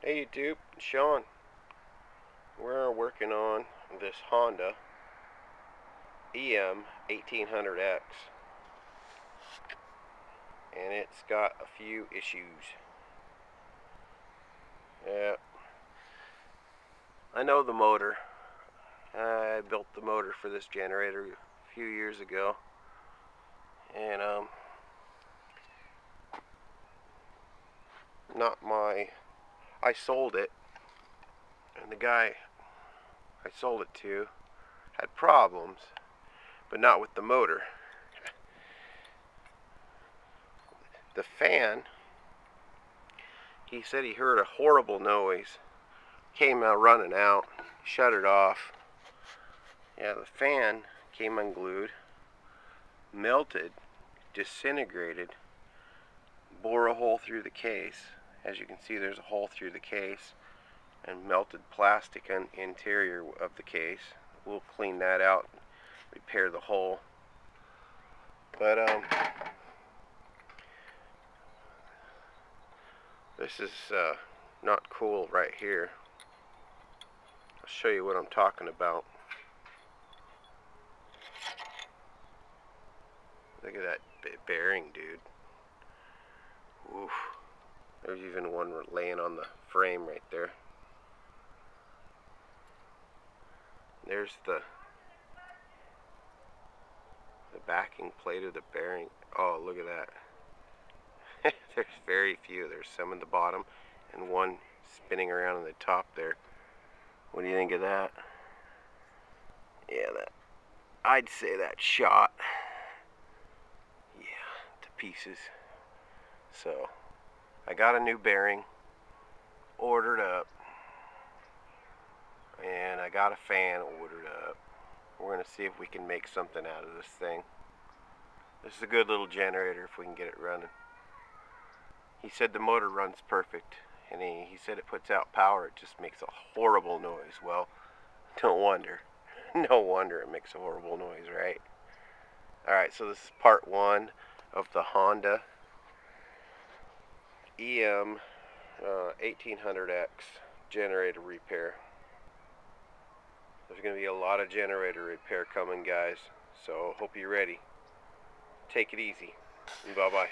Hey YouTube, it's Sean. We're working on this Honda EM1800X, and it's got a few issues. Yeah, I know the motor. I built the motor for this generator a few years ago, and I sold it, and the guy I sold it to had problems, but not with the motor. The fan, he said he heard a horrible noise, came out running out, shut it off. Yeah, the fan came unglued, melted, disintegrated, bore a hole through the case. As you can see, there's a hole through the case, and melted plastic on the interior of the case. We'll clean that out, repair the hole. But this is not cool right here. I'll show you what I'm talking about. Look at that bearing, dude. Oof. There's even one laying on the frame right there. There's the backing plate of the bearing. Oh, look at that. There's very few. There's some in the bottom and one spinning around in the top there. What do you think of that? Yeah, I'd say that's shot. Yeah, to pieces. So I got a new bearing ordered up, and I got a fan ordered up. We're going to see if we can make something out of this thing. This is a good little generator if we can get it running. He said the motor runs perfect, and he said it puts out power. It just makes a horrible noise. Well, no wonder. No wonder it makes a horrible noise, right? Alright, so this is part one of the Honda EM1800X generator repair. There's going to be a lot of generator repair coming, guys, so hope you're ready. Take it easy, and bye-bye.